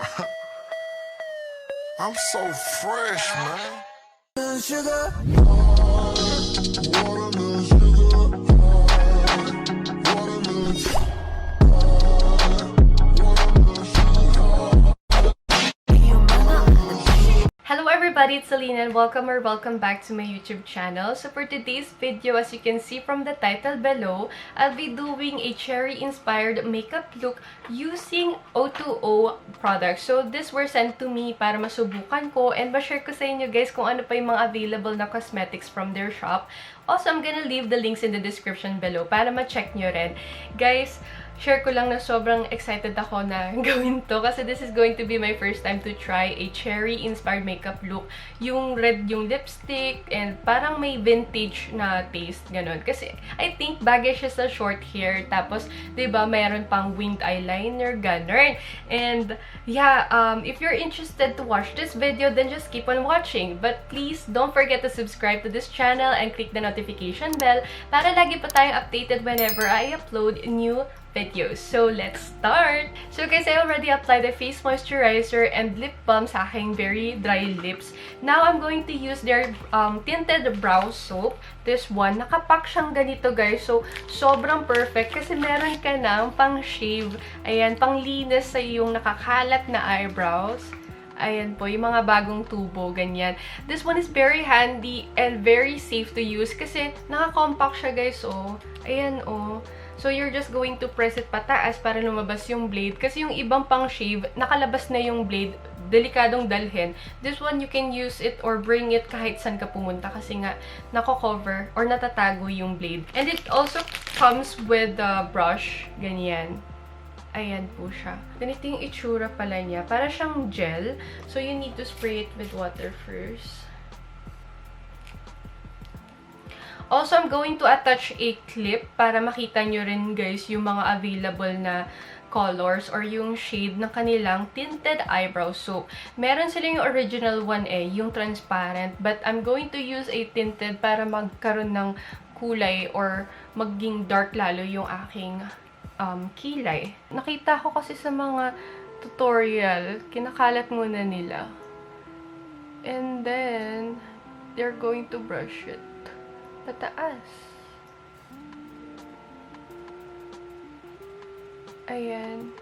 I'm so fresh, man. Sugar. Watermelon sugar. Watermelon sugar. Hello everybody, it's Selina and welcome back to my YouTube channel. So for today's video, as you can see from the title below, I'll be doing a cherry-inspired makeup look using O.TWO.O products. So this were sent to me para masubukan ko and ma-share ko sa inyo guys kung ano pa yung mga available na cosmetics from their shop. Also, I'm gonna leave the links in the description below para ma-check nyo rin. Guys, share ko lang na sobrang excited ako na gawin to kasi this is going to be my first time to try a cherry-inspired makeup look. Yung red yung lipstick and parang may vintage na taste, ganun. Kasi I think bagay siya sa short hair. Tapos, diba, mayroon pang winged eyeliner, ganun. And, yeah, if you're interested to watch this video, then just keep on watching. But please, don't forget to subscribe to this channel and click the notification bell para lagi pa tayong updated whenever I upload new videos. So, let's start! So, guys, I already applied the face moisturizer and lip balm sa aking very dry lips. Now, I'm going to use their tinted brow soap. This one, nakapack siyang ganito, guys. So, sobrang perfect kasi meron ka ng pang-shave. Ayan, pang-linis sa iyong nakakalat na eyebrows. Ayan po, yung mga bagong tubo, ganyan. This one is very handy and very safe to use kasi naka-compact siya, guys, oh. Ayan, oh. So, you're just going to press it pataas para lumabas yung blade. Kasi yung ibang pang-shave, nakalabas na yung blade. Delikadong dalhin. This one, you can use it or bring it kahit saan ka pumunta. Kasi nga, nako-cover or natatago yung blade. And it also comes with the brush. Ganyan. Ayan po siya. Ganito yung itsura pala niya. Para siyang gel. So, you need to spray it with water first. Also, I'm going to attach a clip para makita nyo rin, guys, yung mga available na colors or yung shade ng kanilang tinted eyebrow soap. Meron sila yung original one yung transparent. But I'm going to use a tinted para magkaroon ng kulay or maging dark lalo yung aking kilay. Nakita ko kasi sa mga tutorial, kinakalat muna nila. And then, they're going to brush it pataas. Ayan.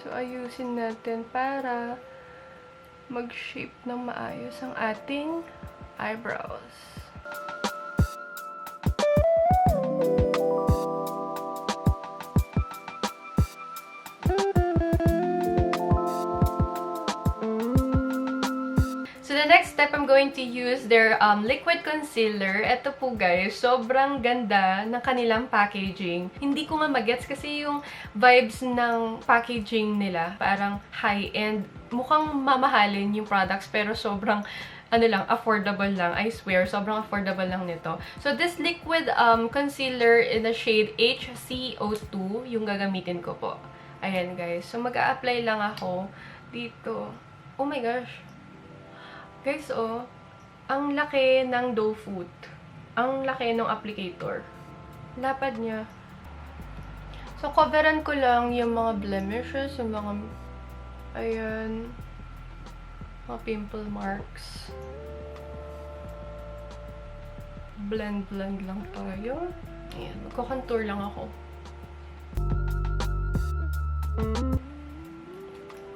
So, ayusin natin para mag-shape ng maayos ang ating eyebrows. So, the next step, I'm going to use their liquid concealer. Ito po, guys, sobrang ganda ng kanilang packaging. Hindi ko nga magets kasi yung vibes ng packaging nila, parang high-end. Mukhang mamahalin yung products, pero sobrang, affordable lang. I swear, sobrang affordable lang nito. So, this liquid concealer in the shade HCO2, yung gagamitin ko po. Ayan, guys. So, mag-a-apply lang ako dito. Oh my gosh! Guys, oh, ang laki ng doe foot. Ang laki ng applicator. Lapad niya. So, coveran ko lang yung mga blemishes, yung mga, ayan, mga pimple marks. Blend lang tayo. Ayan, magko-contour lang ako.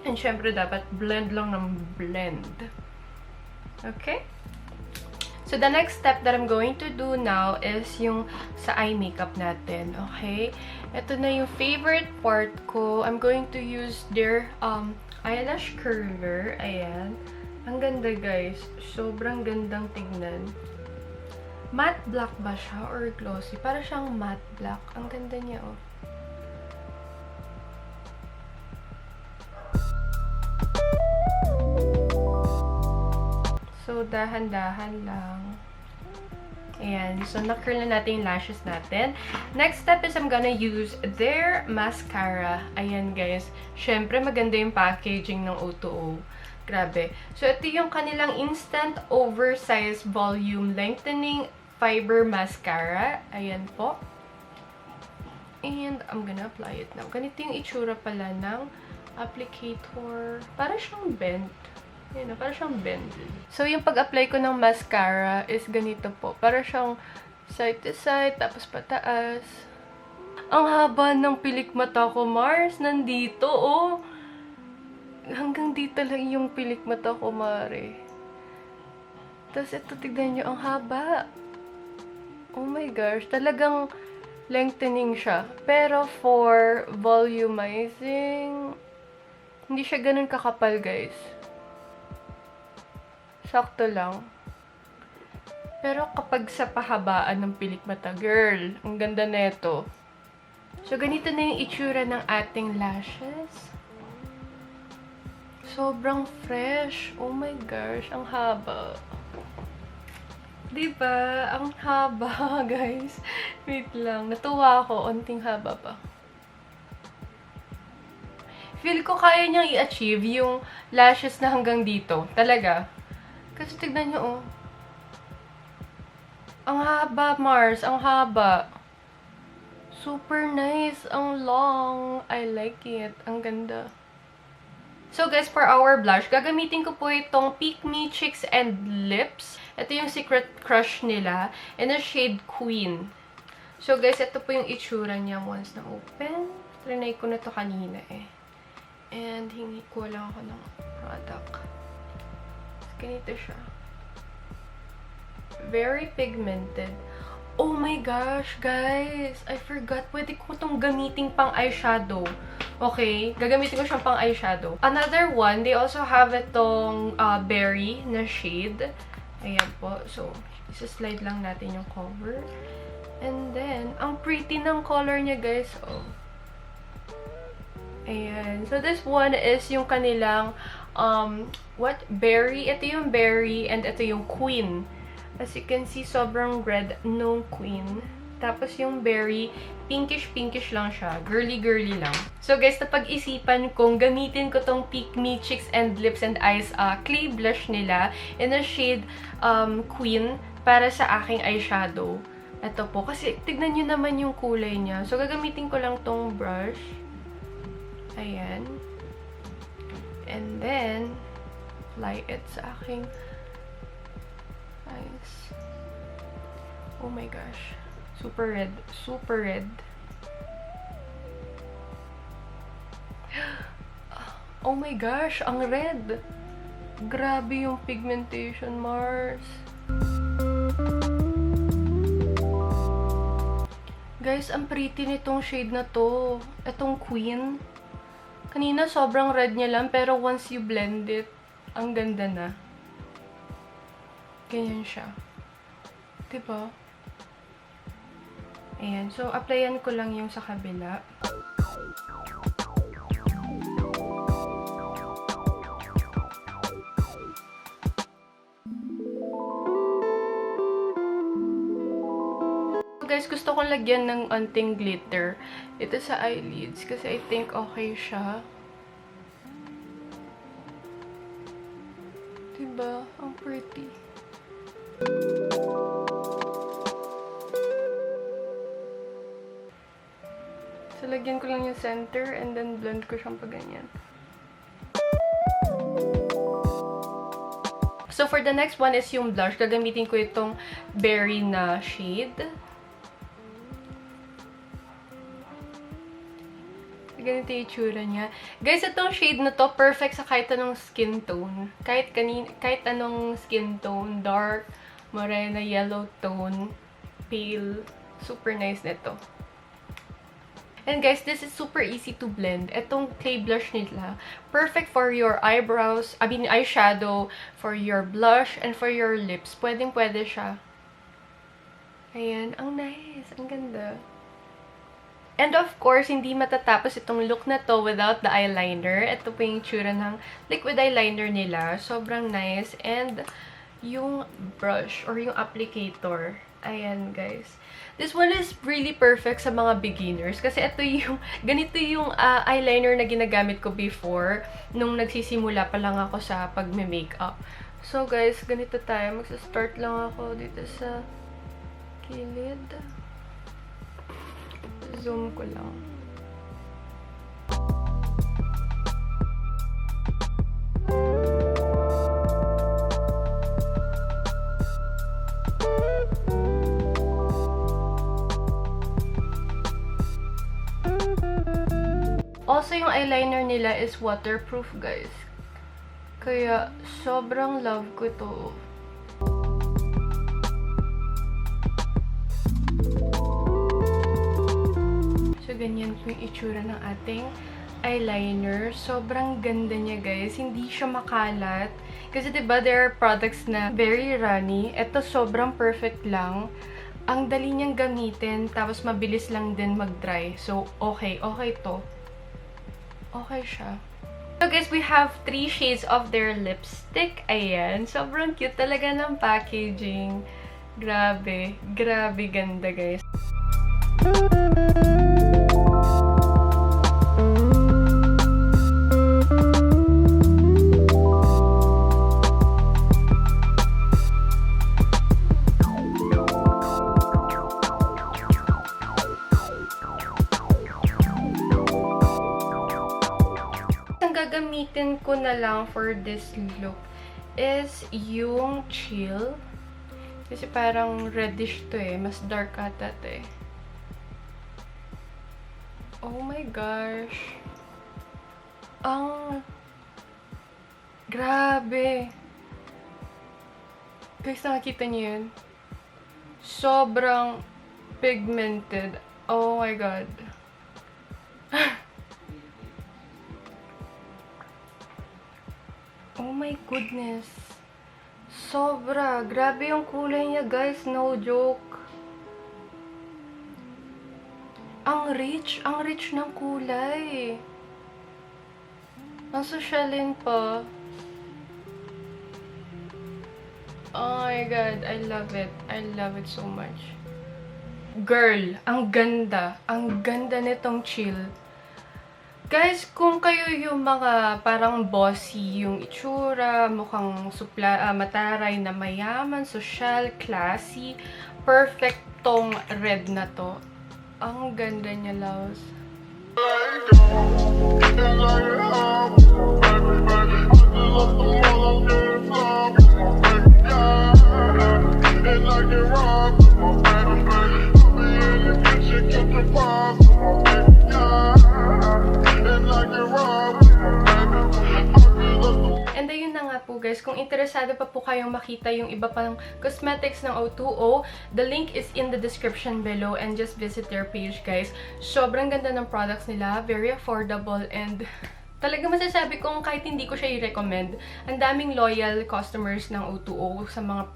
And syempre, dapat blend lang ng blend. Okay? So, the next step that I'm going to do now is yung sa eye makeup natin. Okay? Ito na yung favorite part ko. I'm going to use their eyelash curler. Ayan. Ang ganda, guys. Sobrang gandang tignan. Matte black ba siya or glossy? Para siyang matte black. Ang ganda niya, oh. So, dahan-dahan lang. Ayan. So, na-curl na natin yung lashes natin. Next step is I'm gonna use their mascara. Ayan, guys. Syempre, maganda yung packaging ng O.TWO.O. Grabe. So, ito yung kanilang Instant Oversize Volume Lengthening Fiber Mascara. Ayan po. And I'm gonna apply it now. Ganito yung itsura pala ng applicator. Para siyang bent. Yun na, para siyang bend. So, yung pag-apply ko ng mascara is ganito po. Para siyang side to side, tapos pataas. Ang haba ng pilik mata ko, Mars. Nandito, oh. Hanggang dito lang yung pilik mata ko, Mare. Tapos ito, tignan nyo, ang haba. Oh my gosh, talagang lengthening siya. Pero for volumizing, hindi siya ganun kakapal, guys. Sakto lang. Pero kapag sa pahabaan ng pilik mata, girl, ang ganda nito. So, ganito na yung itsura ng ating lashes. Sobrang fresh. Oh my gosh, ang haba. Diba? Ang haba, guys. Wait lang. Natuwa ako. Onting haba pa. Feel ko kaya niyang i-achieve yung lashes na hanggang dito. Talaga. Kasi tignan niyo, oh. Ang haba, Mars. Ang haba. Super nice. Ang long. I like it. Ang ganda. So guys, for our blush, gagamitin ko po itong Pick Me Cheeks and Lips. Ito yung secret crush nila. In a shade Queen. So guys, ito po yung itsura niya once na open. Trinay ko na to kanina eh. And hingi ko lang ako ng product. Ganito siya. Very pigmented. Oh my gosh, guys! I forgot. Pwede ko itong gamitin pang eyeshadow. Okay? Gagamitin ko siyang pang eyeshadow. Another one, they also have itong berry na shade. Ayan po. So, isa-slide lang natin yung cover. And then, ang pretty ng color niya, guys. Oh. Ayan. So, this one is yung kanilang berry. Ito yung berry and ito yung queen. As you can see, sobrang red nung queen. Tapos yung berry, pinkish-pinkish lang siya. Girly-girly lang. So guys, napag-isipan kong gamitin ko tong Pick Me Cheeks and Lips and Eyes clay blush nila in a shade Queen para sa aking eyeshadow. Ito po. Kasi tignan nyo naman yung kulay niya. So gagamitin ko lang tong brush. Ayan. And then, apply it sa aking eyes. Oh my gosh. Super red. Super red. Oh my gosh, ang red. Grabe yung pigmentation, Mars. Guys, ang pretty nitong shade na to. Itong Queen. Kanina sobrang red niya lang, pero once you blend it, ang ganda na. Ganyan siya. Diba? Ayan. So, applyan ko lang yung sa kabila. So, guys, gusto kong lagyan ng onting glitter. Ito sa eyelids kasi I think okay siya. Diba? Ang pretty. So, lagyan ko lang yung center and then blend ko siyang paganyan. So, for the next one is yung blush. Gagamitin ko itong berry na shade. Ganito yung itsura niya. Guys, itong shade na to, perfect sa kahit anong skin tone. Kahit anong skin tone. Dark, morena, yellow tone, pale. Super nice nito. And guys, this is super easy to blend. Itong clay blush nila, perfect for your eyebrows, eyeshadow, for your blush, and for your lips. Pwedeng-pwede siya. Ayan, ang nice. Ang ganda. And of course, hindi matatapos itong look na to without the eyeliner. Ito po yung tsura ng liquid eyeliner nila. Sobrang nice. And yung brush or yung applicator. Ayan, guys. This one is really perfect sa mga beginners. Kasi ganito yung eyeliner na ginagamit ko before nung nagsisimula pa lang ako sa pagme-makeup. So, guys, ganito tayo. Magsa-start lang ako dito sa kilid. Zoom ko lang. Also, yung eyeliner nila is waterproof, guys. Kaya, sobrang love ko to. So, ganyan po yung itsura ng ating eyeliner. Sobrang ganda niya, guys. Hindi siya makalat. Kasi, diba, there are products na very runny. Ito, sobrang perfect lang. Ang dali niyang gamitin, tapos mabilis lang din mag-dry. So, okay. Okay to. Okay siya. So, guys, we have 3 shades of their lipstick. Ayan. Sobrang cute talaga ng packaging. Grabe. Grabe ganda, guys. Gagamitin ko na lang for this look is yung Chill. Kasi parang reddish to eh. Mas dark ata to eh. Oh my gosh. Ang grabe. Guys, nakakita niyo yun? Sobrang pigmented. Oh my god. Oh my goodness. Sobra. Grabe yung kulay niya, guys. No joke. Ang rich ng kulay. Ang sosyalin pa. Oh my god, I love it. I love it so much. Girl, ang ganda. Ang ganda nitong Chill. Guys, kung kayo yung mga parang bossy yung itsura, mukhang mataray na mayaman, social, classy, perfect tong red na to. Ang ganda niya, loves. And ayun na nga po, guys, kung interesado pa po kayong makita yung iba pang cosmetics ng O.TWO.O, the link is in the description below and just visit their page, guys. Sobrang ganda ng products nila, very affordable, and talaga masasabi kong kahit hindi ko siya i-recommend, ang daming loyal customers ng O.TWO.O sa mga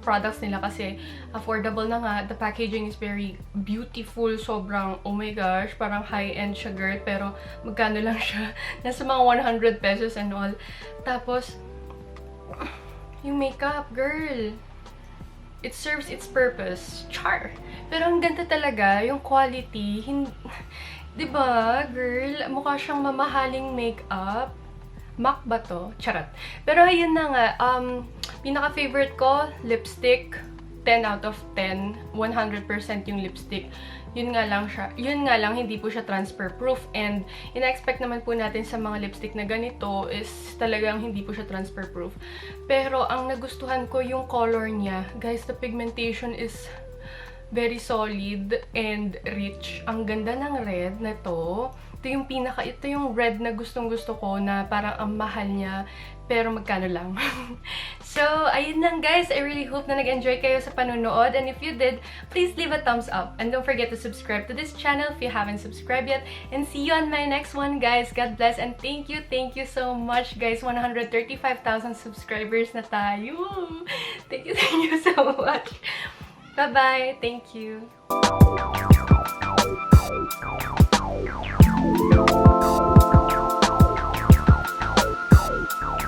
products nila kasi affordable na nga. The packaging is very beautiful. Sobrang, oh my gosh, parang high-end siya, girl. Pero magkano lang siya? Nasa mga 100 pesos and all. Tapos, yung makeup, girl. It serves its purpose. Char! Pero ang ganda talaga, yung quality, diba, girl? Mukha siyang mamahaling makeup. MAC ba to? Charot. Pero ayun na nga, pinaka-favorite ko, lipstick. 10 out of 10. 100% yung lipstick. Yun nga lang siya. Yun nga lang, hindi po siya transfer proof. And ina-expect naman po natin sa mga lipstick na ganito is talagang hindi po siya transfer proof. Pero ang nagustuhan ko yung color niya. Guys, the pigmentation is very solid and rich. Ang ganda ng red na to. Ito yung red na gustong-gusto ko na parang ang mahal niya, pero magkano lang. So, ayun lang, guys. I really hope na nag-enjoy kayo sa panonood. And if you did, please leave a thumbs up. And don't forget to subscribe to this channel if you haven't subscribed yet. And see you on my next one, guys. God bless and thank you so much, guys. 135,000 subscribers na tayo. Thank you so much. Bye-bye. Thank you.